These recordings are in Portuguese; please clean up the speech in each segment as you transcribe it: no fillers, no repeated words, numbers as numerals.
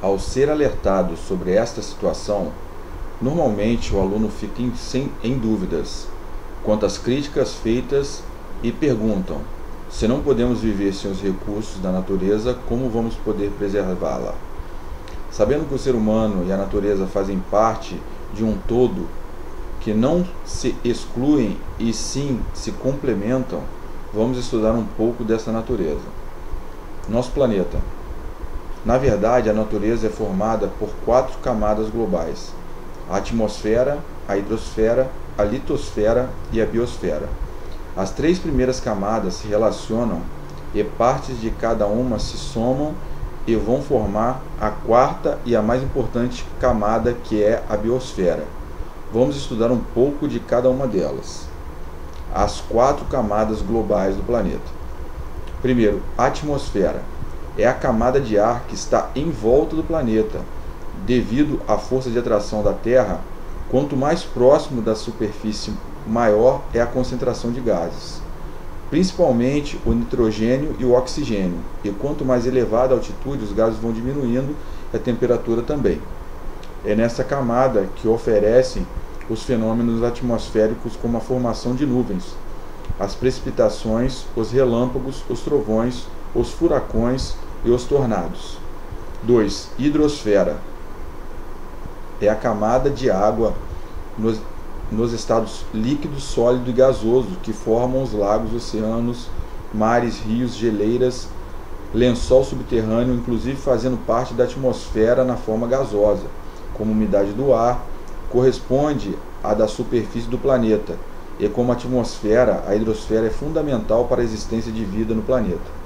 Ao ser alertado sobre esta situação, normalmente o aluno fica em dúvidas quanto às críticas feitas e perguntam: se não podemos viver sem os recursos da natureza, como vamos poder preservá-la? Sabendo que o ser humano e a natureza fazem parte de um todo, que não se excluem e sim se complementam, vamos estudar um pouco dessa natureza. Nosso planeta. Na verdade, a natureza é formada por 4 camadas globais: a atmosfera, a hidrosfera, a litosfera e a biosfera. As 3 primeiras camadas se relacionam e partes de cada uma se somam e vão formar a 4ª e a mais importante camada, que é a biosfera. Vamos estudar um pouco de cada uma delas. As 4 camadas globais do planeta. Primeiro, a atmosfera. É a camada de ar que está em volta do planeta. Devido à força de atração da Terra, quanto mais próximo da superfície, maior é a concentração de gases, principalmente o nitrogênio e o oxigênio, e quanto mais elevada a altitude, os gases vão diminuindo e a temperatura também. É nessa camada que oferecem os fenômenos atmosféricos, como a formação de nuvens, as precipitações, os relâmpagos, os trovões, os furacões e os tornados. 2. Hidrosfera. É a camada de água nos estados líquido, sólido e gasoso que formam os lagos, oceanos, mares, rios, geleiras, lençol subterrâneo, inclusive fazendo parte da atmosfera na forma gasosa, como umidade do ar, corresponde à da superfície do planeta, e como atmosfera, a hidrosfera é fundamental para a existência de vida no planeta.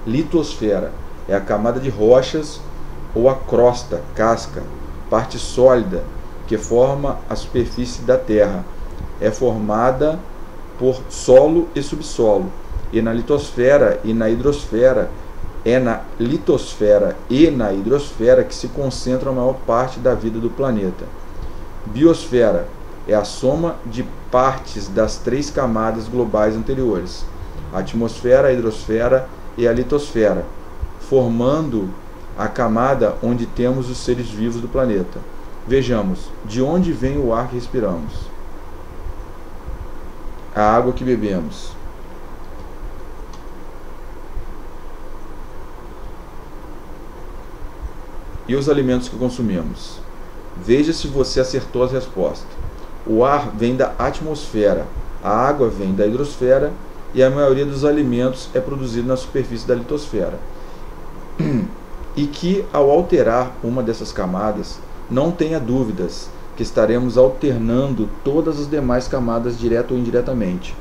Litosfera é a camada de rochas ou a crosta, casca, parte sólida que forma a superfície da Terra. É formada por solo e subsolo. E na litosfera e na hidrosfera, é na litosfera e na hidrosfera que se concentra a maior parte da vida do planeta. Biosfera é a soma de partes das 3 camadas globais anteriores: a atmosfera, a hidrosfera e a litosfera, formando a camada onde temos os seres vivos do planeta. Vejamos, de onde vem o ar que respiramos? A água que bebemos. E os alimentos que consumimos? Veja se você acertou as respostas. O ar vem da atmosfera, a água vem da hidrosfera e a maioria dos alimentos é produzido na superfície da litosfera. E que, ao alterar uma dessas camadas, não tenha dúvidas que estaremos alternando todas as demais camadas direta ou indiretamente.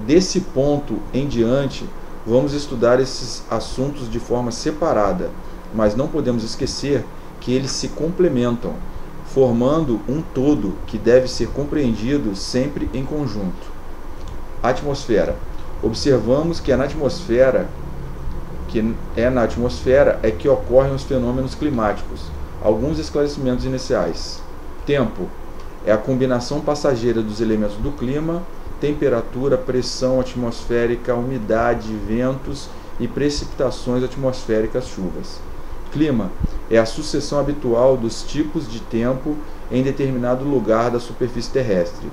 Desse ponto em diante, vamos estudar esses assuntos de forma separada, mas não podemos esquecer que eles se complementam, formando um todo que deve ser compreendido sempre em conjunto. Atmosfera. Observamos que é na atmosfera que ocorrem os fenômenos climáticos. Alguns esclarecimentos iniciais. Tempo. É a combinação passageira dos elementos do clima: temperatura, pressão atmosférica, umidade, ventos e precipitações atmosféricas, chuvas. Clima é a sucessão habitual dos tipos de tempo em determinado lugar da superfície terrestre.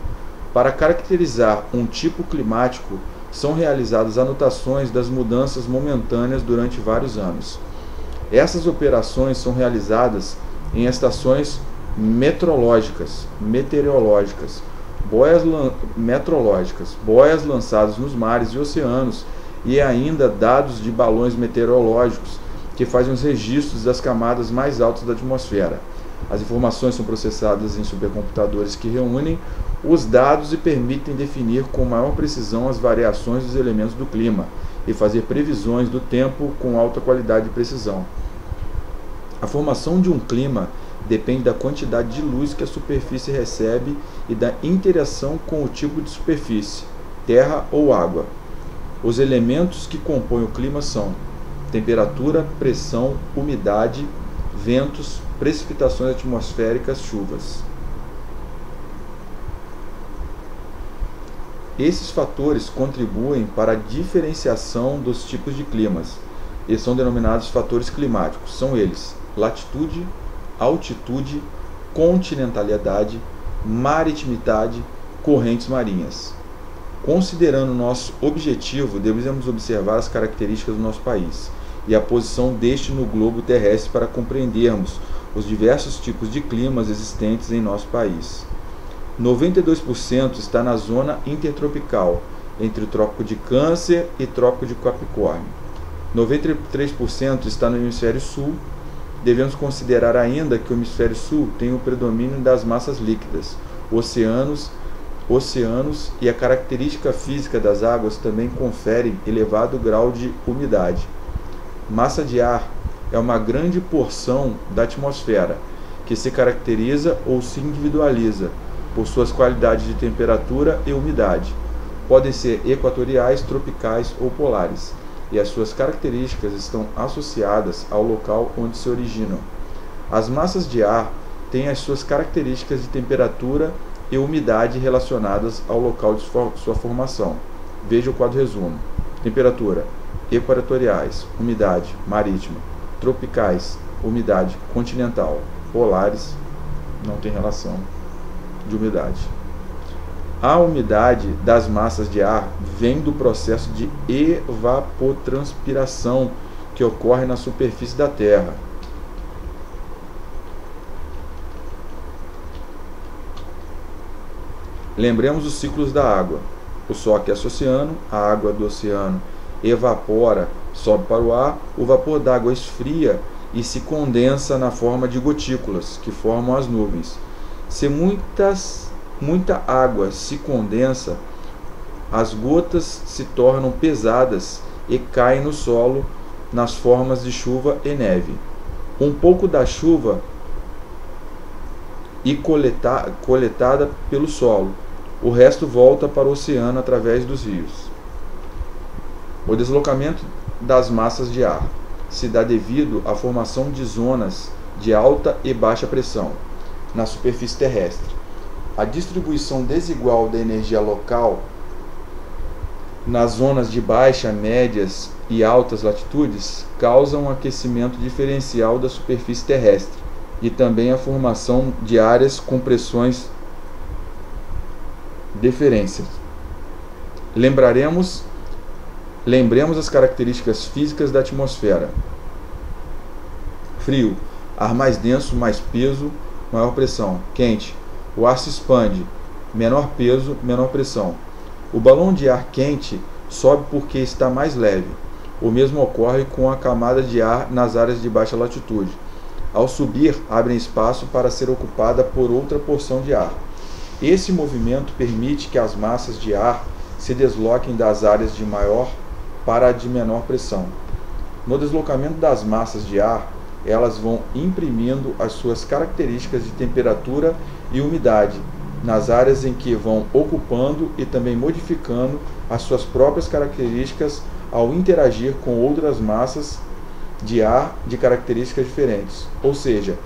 Para caracterizar um tipo climático, são realizadas anotações das mudanças momentâneas durante vários anos. Essas operações são realizadas em estações meteorológicas, boias lançadas nos mares e oceanos, e ainda dados de balões meteorológicos que fazem os registros das camadas mais altas da atmosfera. As informações são processadas em supercomputadores que reúnem os dados e permitem definir com maior precisão as variações dos elementos do clima e fazer previsões do tempo com alta qualidade e precisão. A formação de um clima depende da quantidade de luz que a superfície recebe e da interação com o tipo de superfície, terra ou água. Os elementos que compõem o clima são temperatura, pressão, umidade, ventos, precipitações atmosféricas, chuvas. Esses fatores contribuem para a diferenciação dos tipos de climas e são denominados fatores climáticos. São eles: latitude, altitude, continentalidade, maritimidade, correntes marinhas. Considerando nosso objetivo, devemos observar as características do nosso país e a posição deste no globo terrestre para compreendermos os diversos tipos de climas existentes em nosso país. 92% está na zona intertropical, entre o Trópico de Câncer e Trópico de Capricórnio. 93% está no hemisfério sul. Devemos considerar ainda que o hemisfério sul tem o predomínio das massas líquidas, oceanos e a característica física das águas também conferem elevado grau de umidade. Massa de ar é uma grande porção da atmosfera que se caracteriza ou se individualiza por suas qualidades de temperatura e umidade. Podem ser equatoriais, tropicais ou polares, e as suas características estão associadas ao local onde se originam. As massas de ar têm as suas características de temperatura e umidade relacionadas ao local de sua formação. Veja o quadro resumo. Temperatura: equatoriais, umidade marítima; tropicais, umidade continental; polares, não tem relação de umidade. A umidade das massas de ar vem do processo de evapotranspiração que ocorre na superfície da Terra. Lembremos os ciclos da água. O Sol aquece o oceano, a água do oceano evapora, sobe para o ar, o vapor d'água esfria e se condensa na forma de gotículas, que formam as nuvens. Se muita água se condensa, as gotas se tornam pesadas e caem no solo nas formas de chuva e neve. Um pouco da chuva é coletada pelo solo, o resto volta para o oceano através dos rios. O deslocamento das massas de ar se dá devido à formação de zonas de alta e baixa pressão na superfície terrestre. A distribuição desigual da energia local nas zonas de baixa, médias e altas latitudes causa um aquecimento diferencial da superfície terrestre e também a formação de áreas com pressões diferentes. Lembremos as características físicas da atmosfera. Frio: ar mais denso, mais peso, maior pressão. Quente: o ar se expande, menor peso, menor pressão. O balão de ar quente sobe porque está mais leve. O mesmo ocorre com a camada de ar nas áreas de baixa latitude. Ao subir, abrem espaço para ser ocupada por outra porção de ar. Esse movimento permite que as massas de ar se desloquem das áreas de maior para a de menor pressão. No deslocamento das massas de ar, elas vão imprimindo as suas características de temperatura e umidade nas áreas em que vão ocupando e também modificando as suas próprias características ao interagir com outras massas de ar de características diferentes, ou seja,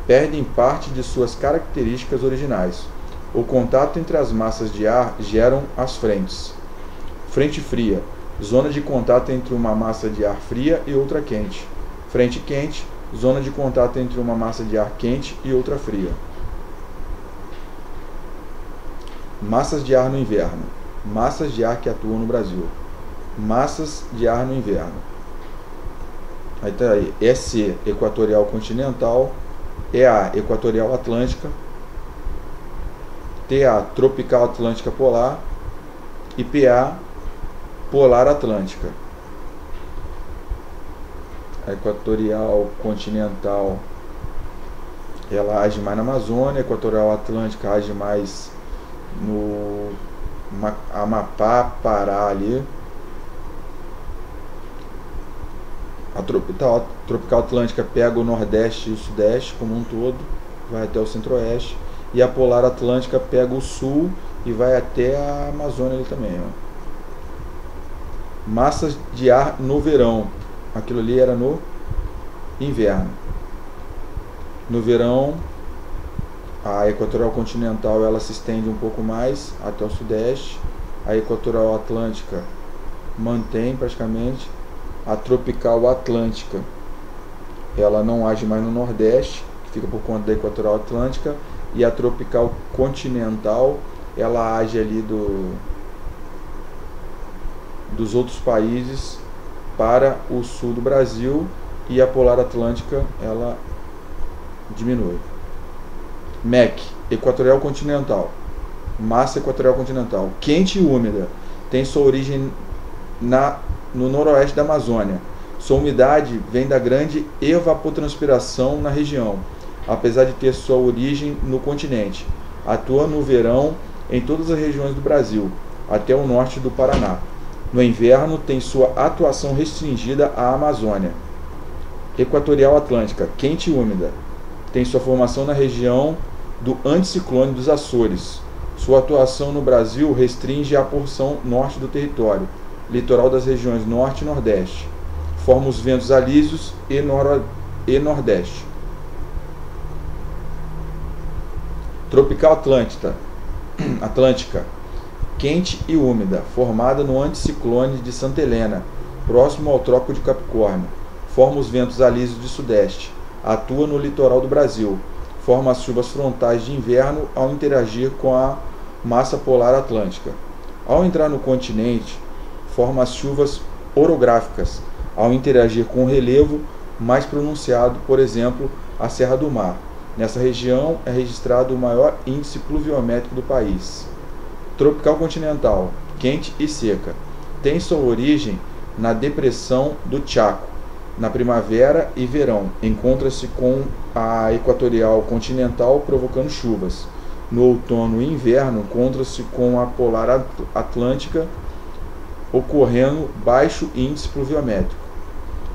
perdem parte de suas características originais. O contato entre as massas de ar geram as frentes. Frente fria: zona de contato entre uma massa de ar fria e outra quente. Frente quente: zona de contato entre uma massa de ar quente e outra fria. Massas de ar no inverno. Massas de ar que atuam no Brasil. Massas de ar no inverno. Aí está aí, EC, equatorial continental; EA, equatorial atlântica; TA, tropical atlântica polar; e PA, polar atlântica. A equatorial continental ela age mais na Amazônia, a equatorial atlântica age mais no Amapá, Pará ali. A tropical atlântica pega o nordeste e o sudeste como um todo, vai até o centro-oeste, e a polar atlântica pega o sul e vai até a Amazônia ali também, ó. Massas de ar no verão. Aquilo ali era no inverno. No verão, a equatorial continental ela se estende um pouco mais até o sudeste. A equatorial atlântica mantém praticamente. A tropical atlântica ela não age mais no Nordeste, que fica por conta da Equatorial Atlântica, e a Tropical Continental, ela age ali dos outros países para o sul do Brasil, e a Polar Atlântica, ela diminui. MEC, Equatorial Continental, massa equatorial continental, quente e úmida, tem sua origem no noroeste da Amazônia. Sua umidade vem da grande evapotranspiração na região, apesar de ter sua origem no continente. Atua no verão em todas as regiões do Brasil, até o norte do Paraná. No inverno tem sua atuação restringida à Amazônia. Equatorial Atlântica, quente e úmida, tem sua formação na região do anticiclone dos Açores. Sua atuação no Brasil restringe a porção norte do território, litoral das regiões norte e nordeste. Forma os ventos alísios e nordeste. Tropical Atlântica, quente e úmida, formada no anticiclone de Santa Helena, próximo ao Trópico de Capricórnio. Forma os ventos alísios de sudeste. Atua no litoral do Brasil. Forma as chuvas frontais de inverno ao interagir com a massa polar atlântica. Ao entrar no continente, forma as chuvas orográficas, ao interagir com o relevo mais pronunciado, por exemplo, a Serra do Mar. Nessa região é registrado o maior índice pluviométrico do país. Tropical Continental, quente e seca, tem sua origem na depressão do Chaco. Na primavera e verão, encontra-se com a Equatorial Continental, provocando chuvas. No outono e inverno, encontra-se com a Polar Atlântica, ocorrendo baixo índice pluviométrico.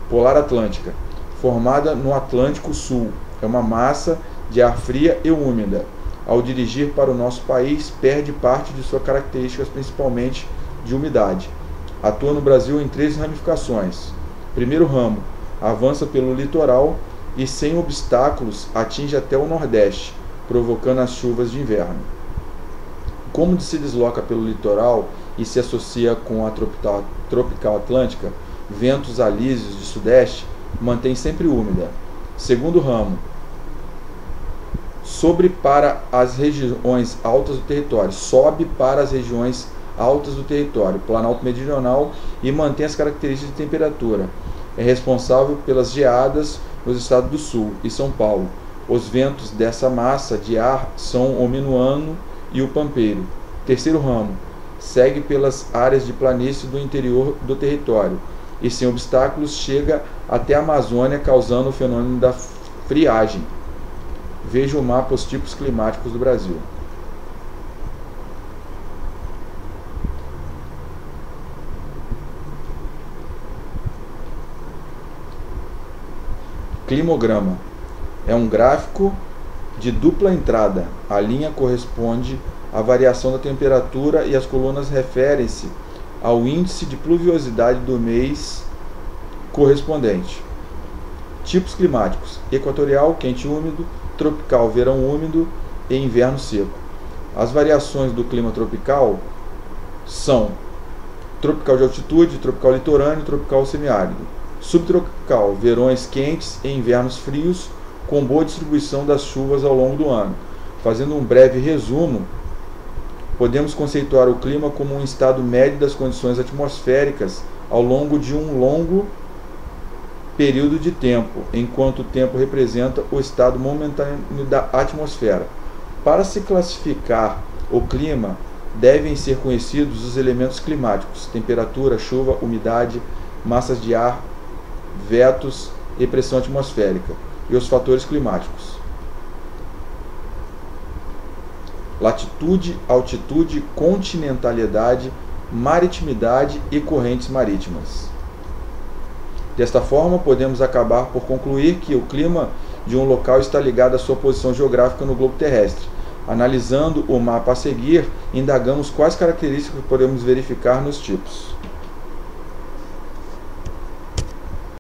Polar Atlântica, formada no Atlântico Sul, é uma massa de ar fria e úmida. Ao dirigir para o nosso país, perde parte de suas características, principalmente de umidade. Atua no Brasil em 3 ramificações. Primeiro ramo, avança pelo litoral e, sem obstáculos, atinge até o Nordeste, provocando as chuvas de inverno. Como se desloca pelo litoral e se associa com a Tropical Atlântica, ventos alísios de sudeste, mantém sempre úmida. Segundo ramo, sobe para as regiões altas do território, Planalto Meridional, e mantém as características de temperatura. É responsável pelas geadas nos estados do Sul e São Paulo. Os ventos dessa massa de ar são o minuano e o pampeiro. Terceiro ramo, segue pelas áreas de planície do interior do território e, sem obstáculos, chega até a Amazônia, causando o fenômeno da friagem. Veja o mapa os tipos climáticos do Brasil. Climograma é um gráfico de dupla entrada. A linha corresponde à variação da temperatura e as colunas referem-se ao índice de pluviosidade do mês correspondente. Tipos climáticos: equatorial, quente e úmido; tropical, verão úmido e inverno seco. As variações do clima tropical são tropical de altitude, tropical litorâneo e tropical semiárido. Subtropical, verões quentes e invernos frios, com boa distribuição das chuvas ao longo do ano. Fazendo um breve resumo, podemos conceituar o clima como um estado médio das condições atmosféricas ao longo de um longo período de tempo, enquanto o tempo representa o estado momentâneo da atmosfera. Para se classificar o clima, devem ser conhecidos os elementos climáticos: temperatura, chuva, umidade, massas de ar, ventos e pressão atmosférica, e os fatores climáticos: latitude, altitude, continentalidade, maritimidade e correntes marítimas. Desta forma, podemos acabar por concluir que o clima de um local está ligado à sua posição geográfica no globo terrestre. Analisando o mapa a seguir, indagamos quais características podemos verificar nos tipos.